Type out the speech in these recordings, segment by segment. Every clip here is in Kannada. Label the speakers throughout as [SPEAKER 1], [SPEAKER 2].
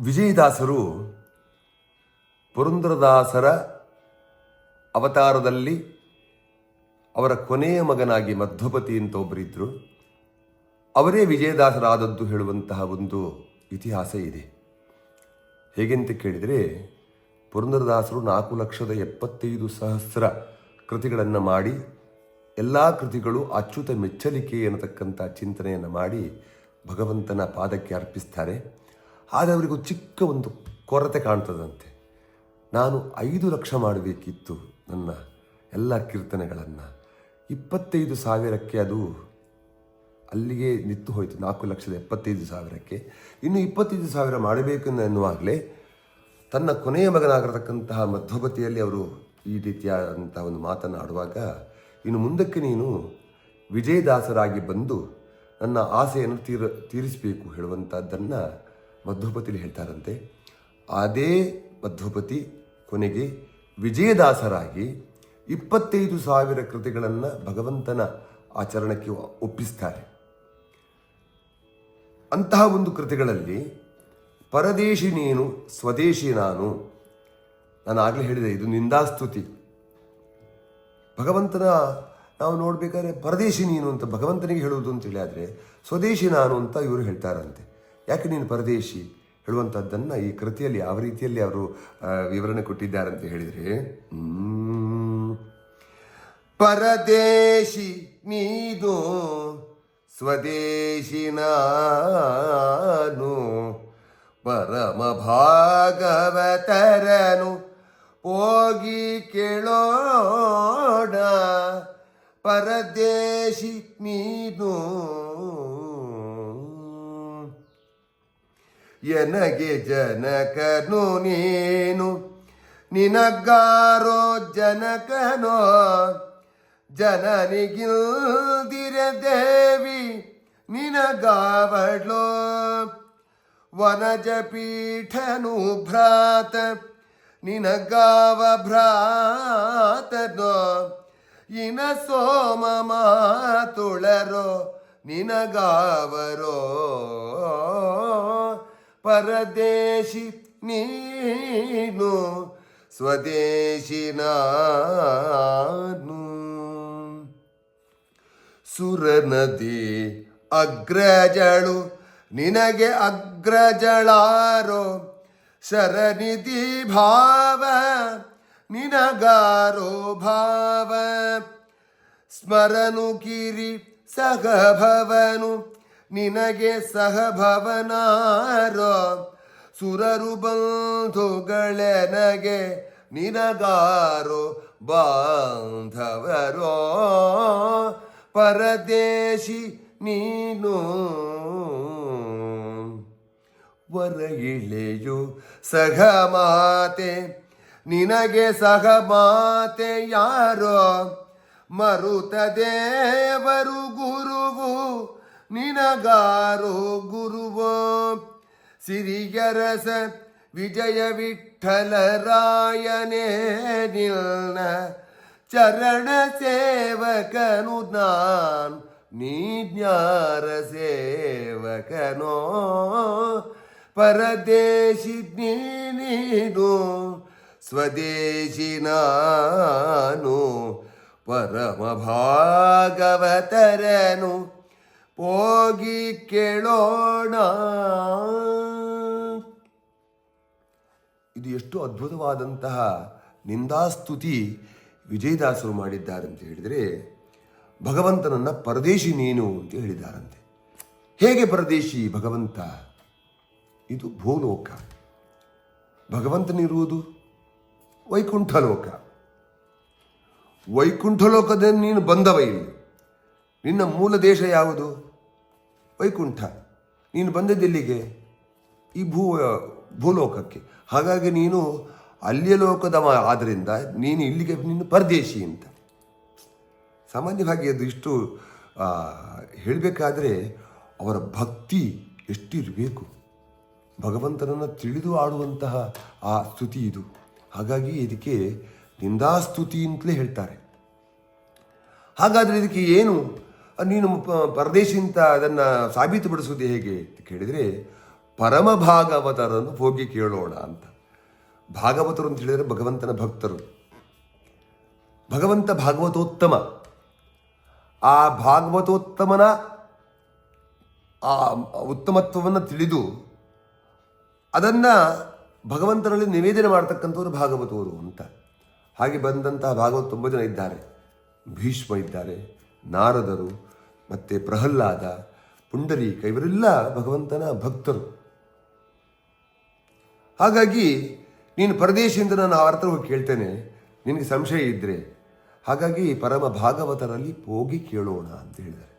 [SPEAKER 1] ವಿಜಯದಾಸರು ಪುರಂದರದಾಸರ ಅವತಾರದಲ್ಲಿ ಅವರ ಕೊನೆಯ ಮಗನಾಗಿ ಮಧ್ವಪತಿ ಅಂತ ಒಬ್ಬರಿದ್ದರು. ಅವರೇ ವಿಜಯದಾಸರಾದದ್ದು ಹೇಳುವಂತಹ ಒಂದು ಇತಿಹಾಸ ಇದೆ. ಹೇಗೆಂತ ಕೇಳಿದರೆ, ಪುರಂದರದಾಸರು 4,75,000 ಕೃತಿಗಳನ್ನು ಮಾಡಿ, ಎಲ್ಲ ಕೃತಿಗಳು ಅಚ್ಯುತ ಮೆಚ್ಚಲಿಕೆ ಅನ್ನತಕ್ಕಂಥ ಚಿಂತನೆಯನ್ನು ಮಾಡಿ ಭಗವಂತನ ಪಾದಕ್ಕೆ ಅರ್ಪಿಸ್ತಾರೆ. ಆದರೆ ಅವರಿಗೂ ಚಿಕ್ಕ ಒಂದು ಕೊರತೆ ಕಾಣ್ತದಂತೆ. ನಾನು 5 ಲಕ್ಷ ಮಾಡಬೇಕಿತ್ತು ನನ್ನ ಎಲ್ಲ ಕೀರ್ತನೆಗಳನ್ನು, 25,000ಕ್ಕೆ ಅದು ಅಲ್ಲಿಗೆ ನಿಂತು ಹೋಯಿತು. 4,75,000ಕ್ಕೆ ಇನ್ನು 25,000 ಮಾಡಬೇಕು ಎನ್ನುವಾಗಲೇ ತನ್ನ ಕೊನೆಯ ಮಗನಾಗಿರತಕ್ಕಂತಹ ಮಧ್ವಪತಿಯಲ್ಲಿ ಅವರು ಈ ರೀತಿಯಾದಂಥ ಒಂದು ಮಾತನಾಡುವಾಗ, ಇನ್ನು ಮುಂದಕ್ಕೆ ನೀನು ವಿಜಯದಾಸರಾಗಿ ಬಂದು ನನ್ನ ಆಸೆಯನ್ನು ತೀರಿಸಬೇಕು ಹೇಳುವಂಥದ್ದನ್ನು ಮಧ್ವಪತಿಲಿ ಹೇಳ್ತಾರಂತೆ. ಅದೇ ಮಧ್ವಪತಿ ಕೊನೆಗೆ ವಿಜಯದಾಸರಾಗಿ 25,000 ಕೃತಿಗಳನ್ನು ಭಗವಂತನ ಆಚರಣೆಗೆ ಒಪ್ಪಿಸ್ತಾರೆ. ಅಂತಹ ಒಂದು ಕೃತಿಗಳಲ್ಲಿ ಪರದೇಶಿ ನೀನು ಸ್ವದೇಶಿ ನಾನು ಆಗಲೇ ಹೇಳಿದೆ, ಇದು ನಿಂದಾಸ್ತುತಿ. ಭಗವಂತನ ನಾವು ನೋಡಬೇಕಾದ್ರೆ ಪರದೇಶಿ ನೀನು ಅಂತ ಭಗವಂತನಿಗೆ ಹೇಳುವುದು ಅಂತೇಳಿ, ಆದರೆ ಸ್ವದೇಶಿ ನಾನು ಅಂತ ಇವರು ಹೇಳ್ತಾರಂತೆ. ಯಾಕೆ ನೀನು ಪರದೇಶಿ ಹೇಳುವಂಥದ್ದನ್ನು ಈ ಕೃತಿಯಲ್ಲಿ ಯಾವ ರೀತಿಯಲ್ಲಿ ಅವರು ವಿವರಣೆ ಕೊಟ್ಟಿದ್ದಾರೆ ಅಂತ ಹೇಳಿದರೆ, ಪರದೇಶಿ ನೀನು ಸ್ವದೇಶಿ ನಾನು, ಪರಮ ಭಾಗವತರನು ಹೋಗಿ ಕೇಳೋಣ, ಪರದೇಶಿ ನೀನು ಎನಗೆ ಜನಕನು ನೀನು, ನಿನಗಾರೋ ಜನಕನೋ, ಜನನಿಗಿಲ್ದಿರ ದೇವಿ ನಿನಗಾವಳೋ, ವನಜ ಪೀಠನು ಭ್ರಾತ ನಿನಗಾವ ಭ್ರಾತನೋ, ಇನ ಸೋಮ ಮಾತುಳರೋ ನಿನಗಾವರೋ, ಪರದೇಶಿ ನೀನು ಸ್ವದೇಶಿ ನಾನು. ಸುರನದಿ ಅಗ್ರಜಳು ನಿನಗೆ ಅಗ್ರಜಳಾರೋ, ಶರನಿಧಿ ಭಾವ ನಿನಗಾರೋ ಭಾವ, ಸ್ಮರನು ಕಿರಿ ಸಹಭವನು ನಿನಗೆ ಸಹಭವನಾರೋ, ಸುರರು ಬಂಧುಗಳೆನಗೆ ನಿನಗಾರೋ ಬಾಂಧವರೋ, ಪರದೇಶಿ ನೀನು ವರ ಇಳೆಯು ಸಹಮಾತೆ ನಿನಗೆ ಸಹಮಾತೆ ಯಾರೋ, ಮರುತ ದೇವರು ಗುರುವು ನಿನಗಾರೋ ಗುರುವೋ, ಸಿರಿಯರಸ ವಿಜಯ ವಿಠ್ಠಲರಾಯನೇ ನಿಲ್ನ ಚರಣ ಸೇವಕನು ನಾನ್, ನೀಜ್ಞಾರ ಸೇವಕನೋ, ಪರದೇಶಿ ನೀನು ಸ್ವದೇಶಿ ನಾನು, ಪರಮ ಭಾಗವತರನು ಹೋಗಿ ಕೇಳೋಣ. ಇದು ಎಷ್ಟು ಅದ್ಭುತವಾದಂತಹ ನಿಂದಾಸ್ತುತಿ ವಿಜಯದಾಸರು ಮಾಡಿದ್ದಾರೆ ಅಂತ ಹೇಳಿದರೆ, ಭಗವಂತನನ್ನು ಪರದೇಶಿ ನೀನು ಅಂತ ಹೇಳಿದ್ದಾರಂತೆ. ಹೇಗೆ ಪರದೇಶಿ ಭಗವಂತ? ಇದು ಭೂಲೋಕ, ಭಗವಂತನಿರುವುದು ವೈಕುಂಠ ಲೋಕ. ವೈಕುಂಠ ಲೋಕದಲ್ಲಿ ನೀನು ಬಂದವ ಇಲ್ಲಿ. ನಿನ್ನ ಮೂಲ ದೇಶ ಯಾವುದು? ವೈಕುಂಠ. ನೀನು ಬಂದದ್ದೆಲ್ಲಿಗೆ? ಈ ಭೂಲೋಕಕ್ಕೆ. ಹಾಗಾಗಿ ನೀನು ಅಲ್ಲಿಯ ಲೋಕದವ ಆದ್ದರಿಂದ ನೀನು ಇಲ್ಲಿಗೆ ನೀನು ಪರದೇಶಿ ಅಂತ. ಸಾಮಾನ್ಯವಾಗಿ ಅದು ಇಷ್ಟು ಹೇಳಬೇಕಾದ್ರೆ ಅವರ ಭಕ್ತಿ ಎಷ್ಟಿರಬೇಕು, ಭಗವಂತನನ್ನು ತಿಳಿದು ಆಡುವಂತಹ ಆ ಸ್ತುತಿ ಇದು. ಹಾಗಾಗಿ ಇದಕ್ಕೆ ನಿಂದಾಸ್ತುತಿ ಅಂತಲೇ ಹೇಳ್ತಾರೆ. ಹಾಗಾದರೆ ಇದಕ್ಕೆ ಏನು ನೀನು ಪರದೇಶಿ ಅಂತ ಅದನ್ನು ಸಾಬೀತುಪಡಿಸೋದು ಹೇಗೆ ಅಂತ ಕೇಳಿದರೆ, ಪರಮ ಭಾಗವತರನ್ನು ಹೋಗಿ ಕೇಳೋಣ ಅಂತ. ಭಾಗವತರು ಅಂತ ಹೇಳಿದರೆ ಭಗವಂತನ ಭಕ್ತರು. ಭಗವಂತ ಭಾಗವತೋತ್ತಮ. ಆ ಭಾಗವತೋತ್ತಮನ ಆ ಉತ್ತಮತ್ವವನ್ನು ತಿಳಿದು ಅದನ್ನು ಭಗವಂತನಲ್ಲಿ ನಿವೇದನೆ ಮಾಡ್ತಕ್ಕಂಥವ್ರು ಭಾಗವತವರು ಅಂತ. ಹಾಗೆ ಬಂದಂತಹ ಭಾಗವತ ತುಂಬ ಜನ ಇದ್ದಾರೆ. ಭೀಷ್ಮ ಇದ್ದಾರೆ, ನಾರದರು, ಮತ್ತು ಪ್ರಹ್ಲಾದ, ಪುಂಡರೀಕ, ಇವರೆಲ್ಲ ಭಗವಂತನ ಭಕ್ತರು. ಹಾಗಾಗಿ ನೀನು ಪರದೇಶದಿಂದ ನಾನು ಅವ್ರ ಹತ್ರ ಹೋಗಿ ಕೇಳ್ತೇನೆ, ನಿನಗೆ ಸಂಶಯ ಇದ್ದರೆ ಹಾಗಾಗಿ ಪರಮ ಭಾಗವತರಲ್ಲಿ ಹೋಗಿ ಕೇಳೋಣ ಅಂತ ಹೇಳಿದ್ದಾರೆ.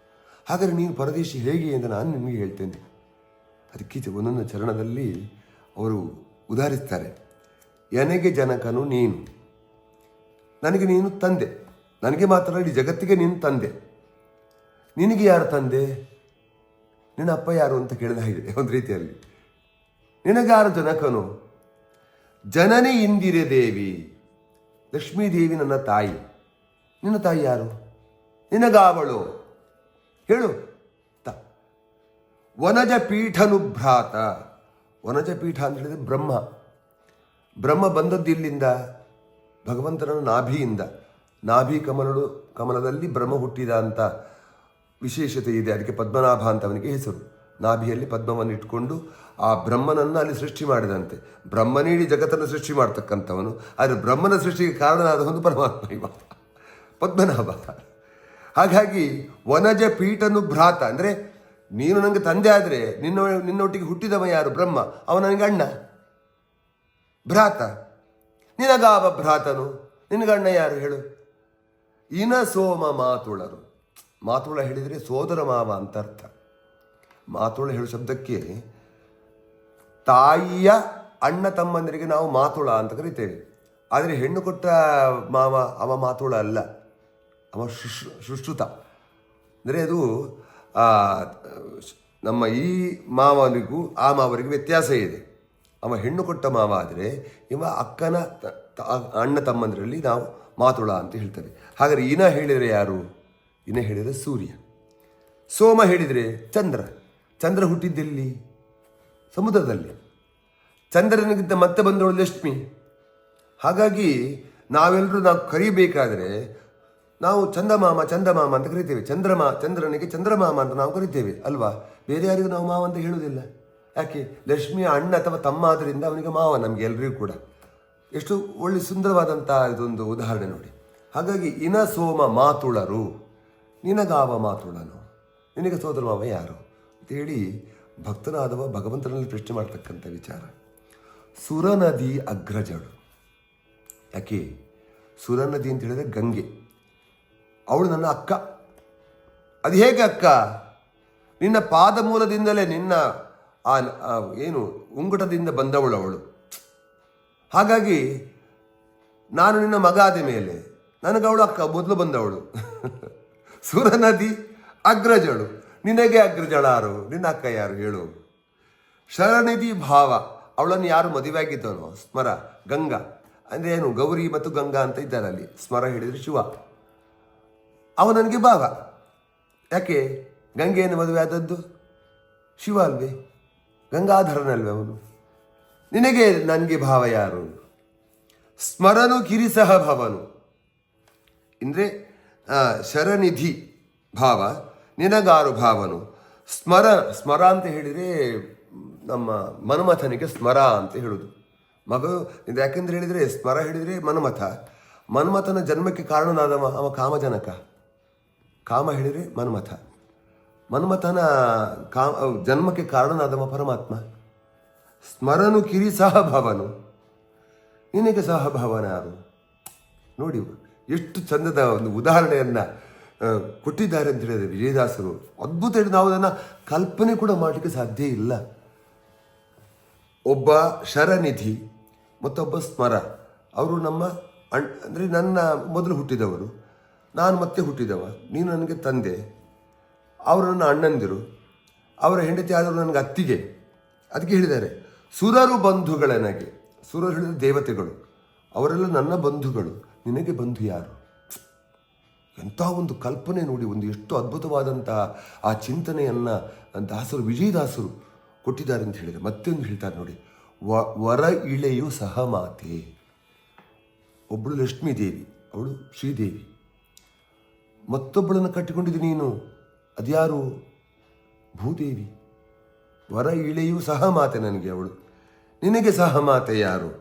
[SPEAKER 1] ಹಾಗಾದರೆ ನೀನು ಪರದೇಶಿ ಹೇಗೆ ಅಂತ ನಾನು ನಿಮಗೆ ಹೇಳ್ತೇನೆ. ಅದಕ್ಕೆ ಒಂದೊಂದು ಚರಣದಲ್ಲಿ ಅವರು ಉದಾಹರಿಸ್ತಾರೆ. ನನಗೆ ಜನಕನು ನೀನು, ನನಗೆ ನೀನು ತಂದೆ, ನನಗೆ ಮಾತ್ರ ಇಡೀ ಜಗತ್ತಿಗೆ ನೀನು ತಂದೆ. ನಿನಗೆ ಯಾರು ತಂದೆ? ನಿನ್ನ ಅಪ್ಪ ಯಾರು ಅಂತ ಕೇಳಿದ ಹಾಗೆ ಒಂದು ರೀತಿಯಲ್ಲಿ. ನಿನಗಾರು ಜನಕನು? ಜನನಿ ಇಂದಿರೆ ದೇವಿ, ಲಕ್ಷ್ಮೀ ದೇವಿ ನನ್ನ ತಾಯಿ. ನಿನ್ನ ತಾಯಿ ಯಾರು? ನಿನಗಾವಳು ಹೇಳು. ವನಜ ಪೀಠನುಭ್ರಾತ. ವನಜ ಪೀಠ ಅಂತ ಹೇಳಿದರೆ ಬ್ರಹ್ಮ. ಬ್ರಹ್ಮ ಬಂದದ್ದು ಇಲ್ಲಿಂದ, ಭಗವಂತನ ನಾಭಿಯಿಂದ. ನಾಭಿ ಕಮಲದಲ್ಲಿ ಬ್ರಹ್ಮ ಹುಟ್ಟಿದ ಅಂತ ವಿಶೇಷತೆ ಇದೆ. ಅದಕ್ಕೆ ಪದ್ಮನಾಭ ಅಂತ ಅವನಿಗೆ ಹೆಸರು. ನಾಭಿಯಲ್ಲಿ ಪದ್ಮವನ್ನು ಇಟ್ಕೊಂಡು ಆ ಬ್ರಹ್ಮನನ್ನು ಅಲ್ಲಿ ಸೃಷ್ಟಿ ಮಾಡಿದಂತೆ. ಬ್ರಹ್ಮನೇ ಇಡೀ ಜಗತ್ತನ್ನು ಸೃಷ್ಟಿ ಮಾಡ್ತಕ್ಕಂಥವನು. ಆದರೆ ಬ್ರಹ್ಮನ ಸೃಷ್ಟಿಗೆ ಕಾರಣನಾದವನು ಪರಮಾತ್ಮ ಇವ ಪದ್ಮನಾಭ. ಹಾಗಾಗಿ ವನಜ ಪೀಠನು ಭ್ರಾತ ಅಂದರೆ ನೀನು ನನಗೆ ತಂದೆ ಆದರೆ ನಿನ್ನೊಟ್ಟಿಗೆ ಹುಟ್ಟಿದವ ಯಾರು? ಬ್ರಹ್ಮ. ಅವ ನನಗೆ ಅಣ್ಣ, ಭ್ರಾತ. ನಿನಗಾವ ಭ್ರಾತನು? ನಿನಗಣ್ಣ ಯಾರು ಹೇಳು? ಇನ ಸೋಮ ಮಾತುಳರು. ಮಾತುಳ ಹೇಳಿದರೆ ಸೋದರ ಮಾವ ಅಂತ ಅರ್ಥ. ಮಾತುಳ ಹೇಳೋ ಶಬ್ದಕ್ಕೆ ತಾಯಿಯ ಅಣ್ಣ ತಮ್ಮಂದರಿಗೆ ನಾವು ಮಾತುಳ ಅಂತ ಕರಿತೇವೆ. ಆದರೆ ಹೆಣ್ಣು ಕೊಟ್ಟ ಮಾವ ಅವ ಮಾತುಳ ಅಲ್ಲ, ಅವ ಸುಶ್ರುತ. ಅಂದರೆ ಅದು ನಮ್ಮ ಈ ಮಾವನಿಗೂ ಆ ಮಾವನಿಗೂ ವ್ಯತ್ಯಾಸ ಇದೆ. ಅವ ಹೆಣ್ಣು ಕೊಟ್ಟ ಮಾವ ಆದರೆ ಇವ ಅಕ್ಕನ ಅಣ್ಣ ತಮ್ಮಂದರಲ್ಲಿ ನಾವು ಮಾತುಳ ಅಂತ ಹೇಳ್ತೇವೆ. ಹಾಗಾದರೆ ಇನ ಹೇಳಿದರೆ ಯಾರು? ಇನ ಹೇಳಿದರೆ ಸೂರ್ಯ. ಸೋಮ ಹೇಳಿದರೆ ಚಂದ್ರ. ಚಂದ್ರ ಹುಟ್ಟಿದ್ದೆಲ್ಲಿ? ಸಮುದ್ರದಲ್ಲಿ. ಚಂದ್ರನಿಗಿಂತ ಮತ್ತೆ ಬಂದವಳು ಲಕ್ಷ್ಮಿ. ಹಾಗಾಗಿ ನಾವು ಕರಿಬೇಕಾದರೆ ನಾವು ಚಂದಮಾಮ ಅಂತ ಕರಿತೇವೆ. ಚಂದ್ರನಿಗೆ ಚಂದ್ರಮಾಮ ಅಂತ ನಾವು ಕರಿತೇವೆ ಅಲ್ವಾ? ಬೇರೆ ಯಾರಿಗೂ ನಾವು ಮಾವ ಅಂತ ಹೇಳುವುದಿಲ್ಲ. ಯಾಕೆ? ಲಕ್ಷ್ಮಿಯ ಅಣ್ಣ ಅಥವಾ ತಮ್ಮ ಆದ್ದರಿಂದ ಅವನಿಗೆ ಮಾವ, ನಮಗೆ ಎಲ್ರಿಗೂ ಕೂಡ. ಎಷ್ಟು ಒಳ್ಳೆ ಸುಂದರವಾದಂಥ ಇದೊಂದು ಉದಾಹರಣೆ ನೋಡಿ. ಹಾಗಾಗಿ ಇನ ಸೋಮ ಮಾತುಳರು, ನಿನಗಾವ ಮಾತುಳನು, ನಿನಗೆ ಸೋದರ ಮಾವ ಯಾರು ಅಂತೇಳಿ ಭಕ್ತನಾದವ ಭಗವಂತನಲ್ಲಿ ಪ್ರಶ್ನೆ ಮಾಡ್ತಕ್ಕಂಥ ವಿಚಾರ. ಸುರನದಿ ಅಗ್ರಜಳು. ಯಾಕೆ? ಸುರನದಿ ಅಂತ ಹೇಳಿದರೆ ಗಂಗೆ. ಅವಳು ನನ್ನ ಅಕ್ಕ. ಅದು ಹೇಗೆ ಅಕ್ಕ? ನಿನ್ನ ಪಾದ ಮೂಲದಿಂದಲೇ, ನಿನ್ನ ಏನು ಉಂಗುಟದಿಂದ ಬಂದವಳು ಅವಳು. ಹಾಗಾಗಿ ನಾನು ನಿನ್ನ ಮಗ ಆದ ಮೇಲೆ ನನಗವಳು ಅಕ್ಕ, ಮೊದಲು ಬಂದವಳು. ಸುರನದಿ ಅಗ್ರಜಳು. ನಿನಗೆ ಅಗ್ರಜಳಾರು? ನಿನ್ನ ಅಕ್ಕ ಯಾರು ಹೇಳು? ಶರನಿಧಿ ಭಾವ. ಅವಳನ್ನು ಯಾರು ಮದುವೆ ಆಗಿದ್ದವನು? ಸ್ಮರ. ಗಂಗಾ ಅಂದರೆ ಏನು? ಗೌರಿ ಮತ್ತು ಗಂಗಾ ಅಂತ ಇದ್ದಾರೆ ಅಲ್ಲಿ. ಸ್ಮರ ಹೇಳಿದರೆ ಶಿವ. ಅವ ನನಗೆ ಭಾವ. ಯಾಕೆ? ಗಂಗೆಯನ್ನು ಮದುವೆ ಆದದ್ದು ಶಿವ ಅಲ್ವೇ? ಗಂಗಾಧರನಲ್ವೇ ಅವನು? ನಿನಗೆ ನನಗೆ ಭಾವ ಯಾರು? ಸ್ಮರನು ಕಿರಿಸಹ ಭವನು. ಅಂದರೆ ಶರನಿಧಿ ಭಾವ, ನಿನಗಾರು ಭಾವನು. ಸ್ಮರ ಅಂತ ಹೇಳಿದರೆ ನಮ್ಮ ಮನ್ಮಥನಿಗೆ ಸ್ಮರ ಅಂತ ಹೇಳುವುದು. ಮಗ ಇದು ಯಾಕೆಂದ್ರೆ ಹೇಳಿದರೆ ಸ್ಮರ ಹೇಳಿದರೆ ಮನ್ಮಥನ ಜನ್ಮಕ್ಕೆ ಕಾರಣನಾದವ ಅವ ಕಾಮಜನಕ. ಕಾಮ ಹೇಳಿದರೆ ಮನ್ಮಥನ ಜನ್ಮಕ್ಕೆ ಕಾರಣನಾದವ ಪರಮಾತ್ಮ. ಸ್ಮರನು ಕಿರಿ ಸಹಭವನು. ನಿನಗೆ ಸಹಭವನ ಯಾರು? ನೋಡಿ ಎಷ್ಟು ಚಂದದ ಒಂದು ಉದಾಹರಣೆಯನ್ನು ಕೊಟ್ಟಿದ್ದಾರೆ ಅಂತ ಹೇಳಿದರೆ ವಿಜಯದಾಸರು. ಅದ್ಭುತ ಹೇಳಿ ನಾವು ಅದನ್ನು ಕಲ್ಪನೆ ಕೂಡ ಮಾಡಲಿಕ್ಕೆ ಸಾಧ್ಯ ಇಲ್ಲ. ಒಬ್ಬ ಶರನಿಧಿ ಮತ್ತೊಬ್ಬ ಸ್ಮರ. ಅವರು ನಮ್ಮ ಅಂದರೆ ನನ್ನ ಮೊದಲು ಹುಟ್ಟಿದವರು, ನಾನು ಮತ್ತೆ ಹುಟ್ಟಿದವ. ನೀನು ನನಗೆ ತಂದೆ, ಅವರು ನನ್ನ ಅಣ್ಣಂದಿರು, ಅವರ ಹೆಂಡತಿ ಆದರೂ ನನಗೆ ಅತ್ತಿಗೆ. ಅದಕ್ಕೆ ಹೇಳಿದ್ದಾರೆ ಸುರರು ಬಂಧುಗಳ ನನಗೆ. ಸುರರು ಹೇಳಿದರೆ ದೇವತೆಗಳು, ಅವರೆಲ್ಲ ನನ್ನ ಬಂಧುಗಳು. ನಿನಗೆ ಬಂಧು ಯಾರು? ಎಂಥ ಒಂದು ಕಲ್ಪನೆ ನೋಡಿ, ಒಂದು ಎಷ್ಟು ಅದ್ಭುತವಾದಂತಹ ಆ ಚಿಂತನೆಯನ್ನು ದಾಸರು, ವಿಜಯದಾಸರು ಕೊಟ್ಟಿದ್ದಾರೆ ಅಂತ ಹೇಳಿದರೆ ಮತ್ತೊಂದು ಹೇಳ್ತಾರೆ ನೋಡಿ, ವರ ಇಳೆಯು ಸಹ ಮಾತೆ. ಒಬ್ಬಳು ಲಕ್ಷ್ಮೀ ದೇವಿ, ಅವಳು ಶ್ರೀದೇವಿ. ಮತ್ತೊಬ್ಬಳನ್ನು ಕಟ್ಟಿಕೊಂಡಿದ್ದು ನೀನು, ಅದ್ಯಾರು? ಭೂದೇವಿ. ವರ ಇಳೆಯು ಸಹ ಮಾತೆ ನನಗೆ ಅವಳು. ನಿನಗೆ ಸಹ ಮಾತೆ ಯಾರು?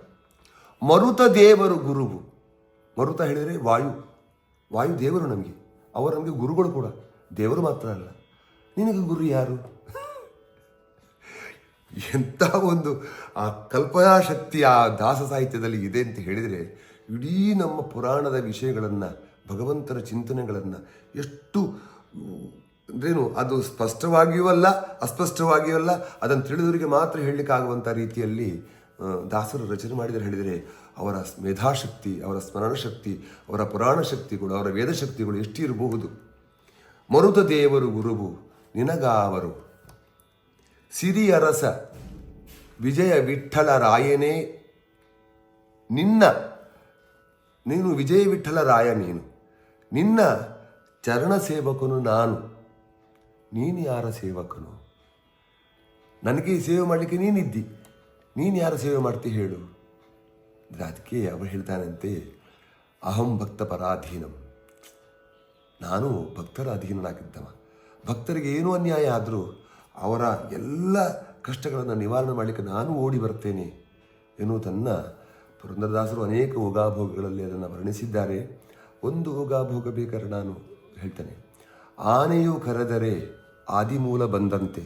[SPEAKER 1] ಮರುತ ದೇವರು ಗುರುವು. ಮರುತ ಹೇಳಿದರೆ ವಾಯು ದೇವರು ನಮಗೆ, ಅವರು ನಮಗೆ ಗುರುಗಳು ಕೂಡ, ದೇವರು ಮಾತ್ರ ಅಲ್ಲ. ನಿನಗೆ ಗುರು ಯಾರು? ಎಂಥ ಒಂದು ಆ ಕಲ್ಪನಾ ಶಕ್ತಿ ಆ ದಾಸ ಸಾಹಿತ್ಯದಲ್ಲಿ ಇದೆ ಅಂತ ಹೇಳಿದರೆ, ಇಡೀ ನಮ್ಮ ಪುರಾಣದ ವಿಷಯಗಳನ್ನು, ಭಗವಂತನ ಚಿಂತನೆಗಳನ್ನು ಎಷ್ಟು ಅಂದ್ರೇನು, ಅದು ಸ್ಪಷ್ಟವಾಗಿಯೂ ಅಲ್ಲ ಅಸ್ಪಷ್ಟವಾಗಿಯೂ ಅಲ್ಲ, ಅದನ್ನು ತಿಳಿದವರಿಗೆ ಮಾತ್ರ ಹೇಳಲಿಕ್ಕಾಗುವಂಥ ರೀತಿಯಲ್ಲಿ ದಾಸರು ರಚನೆ ಮಾಡಿದರೆ ಹೇಳಿದರೆ, ಅವರ ಮೇಧಾಶಕ್ತಿ, ಅವರ ಸ್ಮರಣ ಶಕ್ತಿ, ಅವರ ಪುರಾಣ ಶಕ್ತಿಗಳು, ಅವರ ವೇದಶಕ್ತಿಗಳು ಎಷ್ಟಿರಬಹುದು. ಮರುತ ದೇವರು ಗುರುವು ನಿನಗಾವರು, ಸಿರಿ ಅರಸ ವಿಜಯ ವಿಠ್ಠಲ ರಾಯನೇ ನೀನು ವಿಜಯ ವಿಠ್ಠಲ ರಾಯ, ನಿನ್ನ ಚರಣ ಸೇವಕನು ನಾನು. ನೀನು ಯಾರ ಸೇವಕನು? ನನಗೆ ಈ ಸೇವೆ ಮಾಡಲಿಕ್ಕೆ ನೀನಿದ್ದಿ, ನೀನು ಯಾರ ಸೇವೆ ಮಾಡ್ತಿ ಹೇಳು? ಅದಕ್ಕೆ ಅವರು ಹೇಳ್ತಾನಂತೆ, ಅಹಂ ಭಕ್ತ ಪರಾಧೀನಂ. ನಾನು ಭಕ್ತರ ಅಧೀನನಾಗಿದ್ದವ. ಭಕ್ತರಿಗೆ ಏನೂ ಅನ್ಯಾಯ ಆದರೂ ಅವರ ಎಲ್ಲ ಕಷ್ಟಗಳನ್ನು ನಿವಾರಣೆ ಮಾಡಲಿಕ್ಕೆ ನಾನು ಓಡಿ ಬರ್ತೇನೆ ಎನ್ನುವುದನ್ನು ಪುರಂದರದಾಸರು ಅನೇಕ ಯೋಗಾಭೋಗಗಳಲ್ಲಿ ಅದನ್ನು ವರ್ಣಿಸಿದ್ದಾರೆ. ಒಂದು ಯೋಗಾಭೋಗ ಬೇಕಾದ್ರೆ ನಾನು ಹೇಳ್ತೇನೆ. ಆನೆಯು ಕರೆದರೆ ಆದಿಮೂಲ ಬಂದಂತೆ.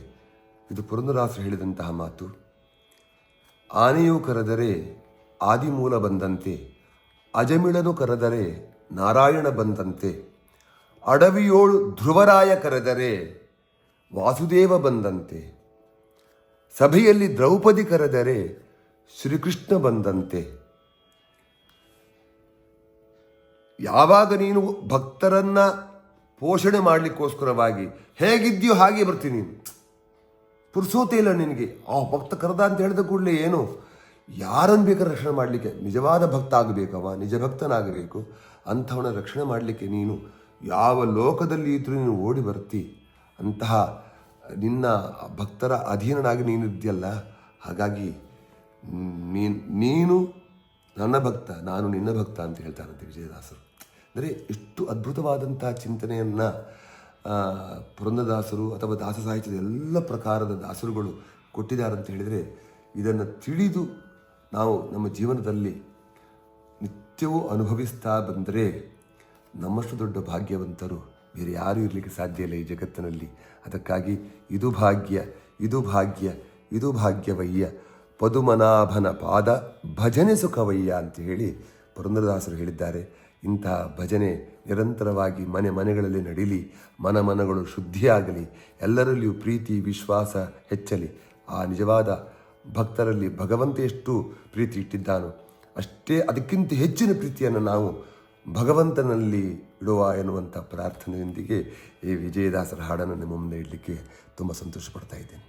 [SPEAKER 1] ಇದು ಪುರಂದರದಾಸರು ಹೇಳಿದಂತಹ ಮಾತು. ಆನೆಯು ಕರೆದರೆ ಆದಿಮೂಲ ಬಂದಂತೆ, ಅಜಮಿಳನು ಕರೆದರೆ ನಾರಾಯಣ ಬಂದಂತೆ, ಅಡವಿಯೋಳು ಧ್ರುವರಾಯ ಕರೆದರೆ ವಾಸುದೇವ ಬಂದಂತೆ, ಸಭೆಯಲ್ಲಿ ದ್ರೌಪದಿ ಕರೆದರೆ ಶ್ರೀಕೃಷ್ಣ ಬಂದಂತೆ. ಯಾವಾಗ ನೀನು ಭಕ್ತರನ್ನ ಪೋಷಣೆ ಮಾಡಲಿಕ್ಕೋಸ್ಕರವಾಗಿ ಹೇಗಿದ್ದೀಯೋ ಹಾಗೆ ಬರ್ತೀನಿ. ನೀನು ಪುರ್ಸೋತೆ ಇಲ್ಲ ನಿನಗೆ. ಆ ಭಕ್ತ ಕರೆದ ಅಂತ ಹೇಳಿದ ಕೂಡಲೇ ಏನು, ಯಾರನ್ನು ಬೇಕಾದ್ರೆ ರಕ್ಷಣೆ ಮಾಡಲಿಕ್ಕೆ ನಿಜವಾದ ಭಕ್ತ ಆಗಬೇಕವ, ನಿಜ ಭಕ್ತನಾಗಬೇಕು. ಅಂಥವನ ರಕ್ಷಣೆ ಮಾಡಲಿಕ್ಕೆ ನೀನು ಯಾವ ಲೋಕದಲ್ಲಿ ಇದ್ರೂ ನೀನು ಓಡಿ ಬರ್ತಿ. ಅಂತಹ ನಿನ್ನ ಭಕ್ತರ ಅಧೀನನಾಗಿ ನೀನಿದ್ದೀಯಲ್ಲ, ಹಾಗಾಗಿ ನೀನು ನನ್ನ ಭಕ್ತ, ನಾನು ನಿನ್ನ ಭಕ್ತ ಅಂತ ಹೇಳ್ತಾರಂತೆ ವಿಜಯದಾಸರು. ಅಂದರೆ ಎಷ್ಟು ಅದ್ಭುತವಾದಂತಹ ಚಿಂತನೆಯನ್ನು ಪುರಂದರದಾಸರು ಅಥವಾ ದಾಸ ಸಾಹಿತ್ಯದ ಎಲ್ಲ ಪ್ರಕಾರದ ದಾಸರುಗಳು ಕೊಟ್ಟಿದ್ದಾರೆ ಅಂತ ಹೇಳಿದರೆ, ಇದನ್ನು ತಿಳಿದು ನಾವು ನಮ್ಮ ಜೀವನದಲ್ಲಿ ನಿತ್ಯವೂ ಅನುಭವಿಸ್ತಾ ಬಂದರೆ ನಮ್ಮಷ್ಟು ದೊಡ್ಡ ಭಾಗ್ಯವಂತರು ಬೇರೆ ಯಾರೂ ಇರಲಿಕ್ಕೆ ಸಾಧ್ಯ ಇಲ್ಲ ಈ ಜಗತ್ತಿನಲ್ಲಿ. ಅದಕ್ಕಾಗಿ ಇದು ಭಾಗ್ಯ, ಇದು ಭಾಗ್ಯ, ಇದು ಭಾಗ್ಯವಯ್ಯ, ಪದುಮನಾಭನ ಪಾದ ಭಜನೆ ಸುಖವಯ್ಯ ಅಂತ ಹೇಳಿ ಪುರಂದರದಾಸರು ಹೇಳಿದ್ದಾರೆ. ಇಂತಹ ಭಜನೆ ನಿರಂತರವಾಗಿ ಮನೆಗಳಲ್ಲಿ ನಡೀಲಿ, ಮನಗಳು ಶುದ್ಧಿಯಾಗಲಿ, ಎಲ್ಲರಲ್ಲಿಯೂ ಪ್ರೀತಿ ವಿಶ್ವಾಸ ಹೆಚ್ಚಲಿ. ಆ ನಿಜವಾದ ಭಕ್ತರಲ್ಲಿ ಭಗವಂತ ಎಷ್ಟು ಪ್ರೀತಿ ಇಟ್ಟಿದ್ದಾನೋ ಅಷ್ಟೇ, ಅದಕ್ಕಿಂತ ಹೆಚ್ಚಿನ ಪ್ರೀತಿಯನ್ನು ನಾವು ಭಗವಂತನಲ್ಲಿ ಇಡುವ ಎನ್ನುವಂಥ ಪ್ರಾರ್ಥನೆಯೊಂದಿಗೆ ಈ ವಿಜಯದಾಸರ ಹಾಡನ್ನು ನಿಮ್ಮ ಮುಂದೆ ಇಡಲಿಕ್ಕೆ ತುಂಬ ಸಂತೋಷ ಪಡ್ತಾ ಇದ್ದೇನೆ.